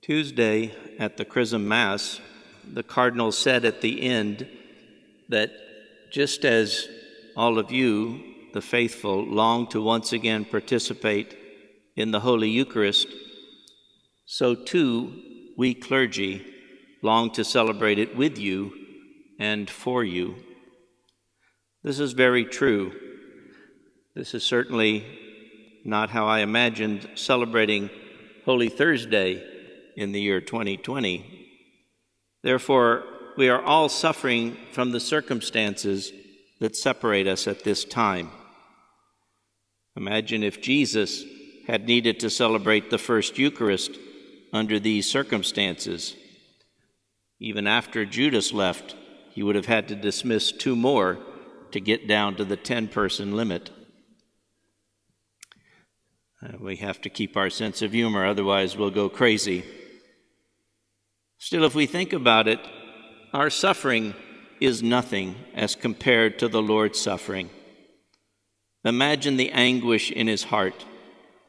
Tuesday at the Chrism Mass, the Cardinal said at the end that just as all of you, the faithful, long to once again participate in the Holy Eucharist, so too we clergy long to celebrate it with you and for you. This is very true. This is certainly not how I imagined celebrating Holy Thursday in the year 2020. Therefore, we are all suffering from the circumstances that separate us at this time. Imagine if Jesus had needed to celebrate the first Eucharist under these circumstances. Even after Judas left, he would have had to dismiss 2 more to get down to the 10-person limit. We have to keep our sense of humor, otherwise we'll go crazy. Still, if we think about it, our suffering is nothing as compared to the Lord's suffering. Imagine the anguish in his heart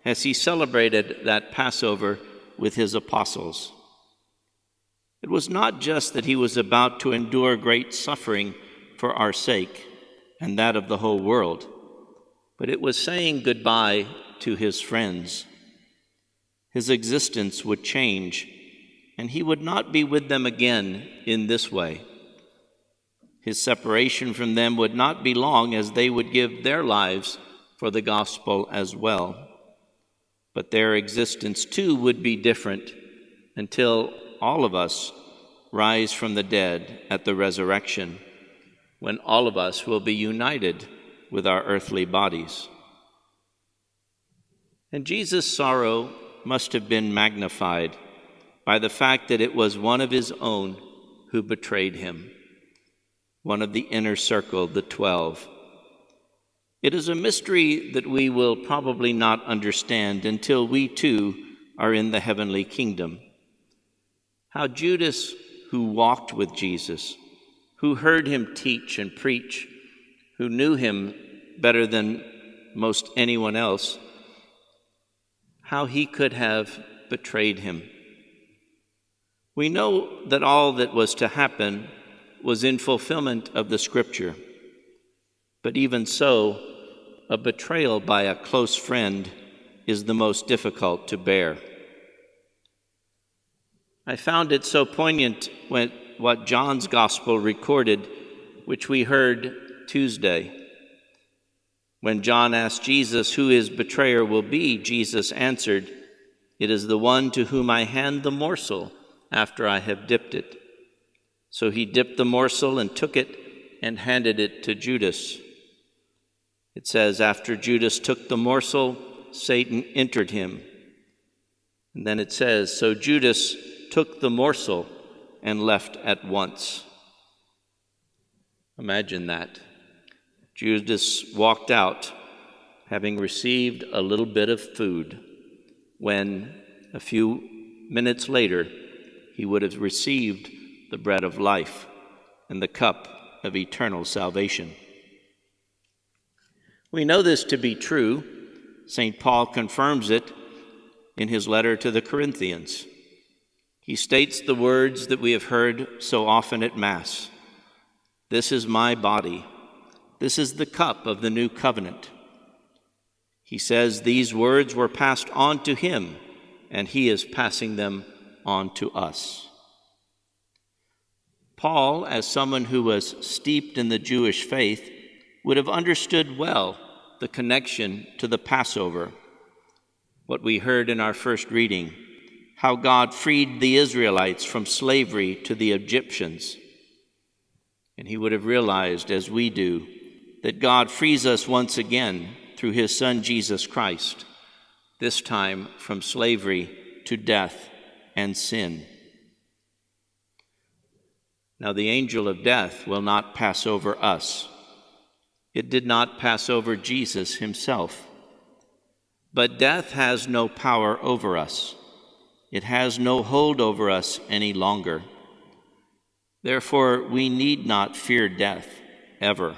as he celebrated that Passover with his apostles. It was not just that he was about to endure great suffering for our sake and that of the whole world, but it was saying goodbye to his friends. His existence would change, and he would not be with them again in this way. His separation from them would not be long, as they would give their lives for the gospel as well. But their existence too would be different until all of us rise from the dead at the resurrection, when all of us will be united with our earthly bodies. And Jesus' sorrow must have been magnified by the fact that it was one of his own who betrayed him, one of the inner circle, the 12. It is a mystery that we will probably not understand until we too are in the heavenly kingdom. How Judas, who walked with Jesus, who heard him teach and preach, who knew him better than most anyone else, how he could have betrayed him. We know that all that was to happen was in fulfillment of the Scripture. But even so, a betrayal by a close friend is the most difficult to bear. I found it so poignant when what John's Gospel recorded, which we heard Tuesday. When John asked Jesus who his betrayer will be, Jesus answered, "It is the one to whom I hand the morsel after I have dipped it." So he dipped the morsel and took it and handed it to Judas. It says, after Judas took the morsel, Satan entered him. And then it says, so Judas took the morsel and left at once. Imagine that. Judas walked out, having received a little bit of food, when a few minutes later he would have received the bread of life and the cup of eternal salvation. We know this to be true. St. Paul confirms it in his letter to the Corinthians. He states the words that we have heard so often at Mass. "This is my body. This is the cup of the new covenant." He says these words were passed on to him, and he is passing them on to us. Paul, as someone who was steeped in the Jewish faith, would have understood well the connection to the Passover, what we heard in our first reading, how God freed the Israelites from slavery to the Egyptians. And he would have realized, as we do, that God frees us once again through his Son Jesus Christ, this time from slavery to death and sin. Now the angel of death will not pass over us. It did not pass over Jesus himself. But death has no power over us. It has no hold over us any longer. Therefore, we need not fear death ever.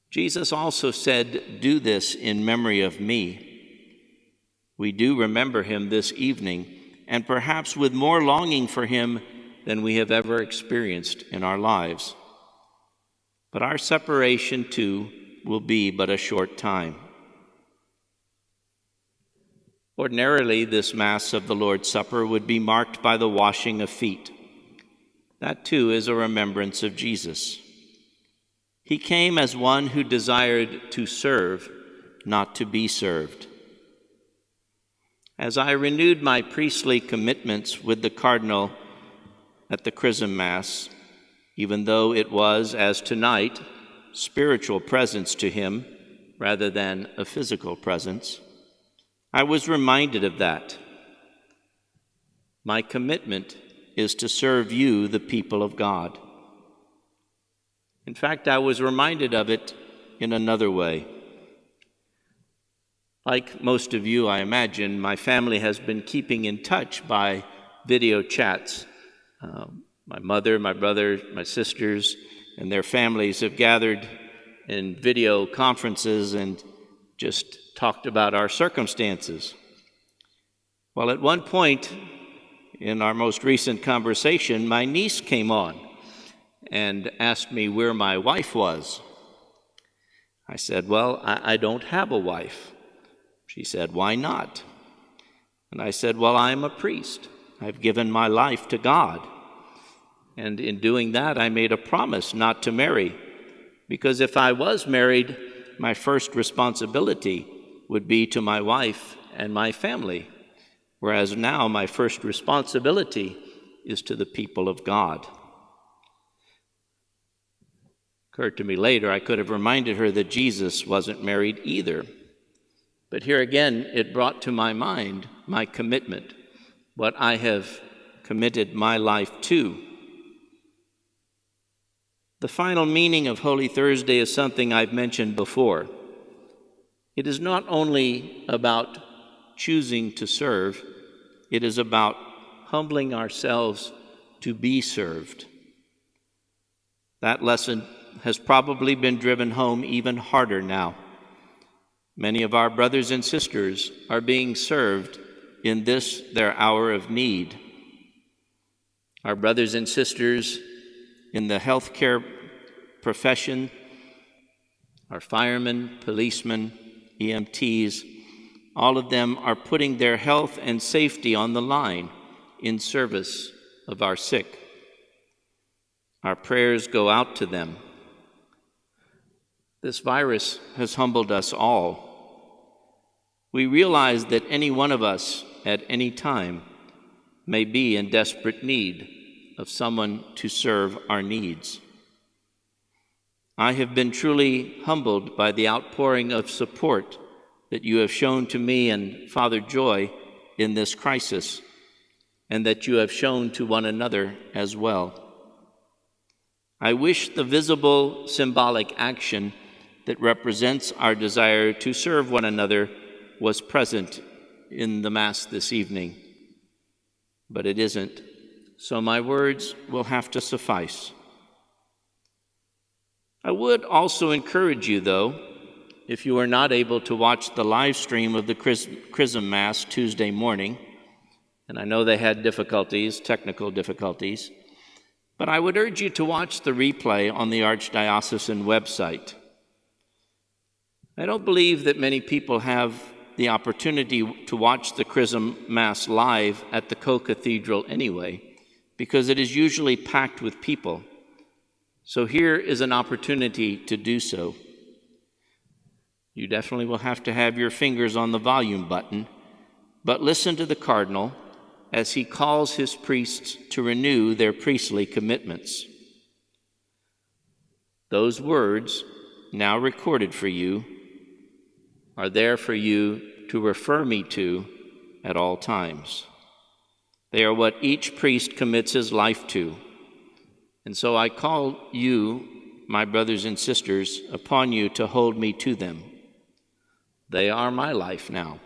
Jesus also said, "Do this in memory of me." We do remember him this evening, and perhaps with more longing for him than we have ever experienced in our lives. But our separation, too, will be but a short time. Ordinarily, this Mass of the Lord's Supper would be marked by the washing of feet. That, too, is a remembrance of Jesus. He came as one who desired to serve, not to be served. As I renewed my priestly commitments with the Cardinal at the Chrism Mass, even though it was, as tonight, spiritual presence to him rather than a physical presence, I was reminded of that. My commitment is to serve you, the people of God. In fact, I was reminded of it in another way. Like most of you, I imagine, my family has been keeping in touch by video chats. My mother, my brother, my sisters, and their families have gathered in video conferences and just talked about our circumstances. Well, at one point in our most recent conversation, my niece came on and asked me where my wife was. I said, well, I don't have a wife. She said, why not? And I said, well, I'm a priest. I've given my life to God. And in doing that, I made a promise not to marry, because if I was married, my first responsibility would be to my wife and my family, whereas now my first responsibility is to the people of God. Occurred to me later, I could have reminded her that Jesus wasn't married either. But here again, it brought to my mind my commitment, what I have committed my life to. The final meaning of Holy Thursday is something I've mentioned before. It is not only about choosing to serve, it is about humbling ourselves to be served. That lesson has probably been driven home even harder now. Many of our brothers and sisters are being served in this, their hour of need. Our brothers and sisters in the healthcare profession, our firemen, policemen, EMTs, all of them are putting their health and safety on the line in service of our sick. Our prayers go out to them. This virus has humbled us all. We realize that any one of us at any time may be in desperate need of someone to serve our needs. I have been truly humbled by the outpouring of support that you have shown to me and Father Joy in this crisis, and that you have shown to one another as well. I wish the visible symbolic action that represents our desire to serve one another was present in the Mass this evening, but it isn't, so my words will have to suffice. I would also encourage you, though, if you are not able to watch the live stream of the Chrism Mass Tuesday morning, and I know they had difficulties, technical difficulties, but I would urge you to watch the replay on the Archdiocesan website. I don't believe that many people have the opportunity to watch the Chrism Mass live at the Co-Cathedral anyway, because it is usually packed with people. So here is an opportunity to do so. You definitely will have to have your fingers on the volume button, but listen to the Cardinal as he calls his priests to renew their priestly commitments. Those words, now recorded for you, are there for you to refer me to at all times. They are what each priest commits his life to. And so I call you, my brothers and sisters, upon you to hold me to them. They are my life now,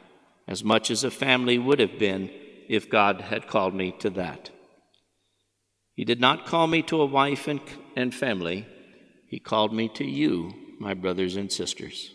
as much as a family would have been if God had called me to that. He did not call me to a wife and family. He called me to you, my brothers and sisters.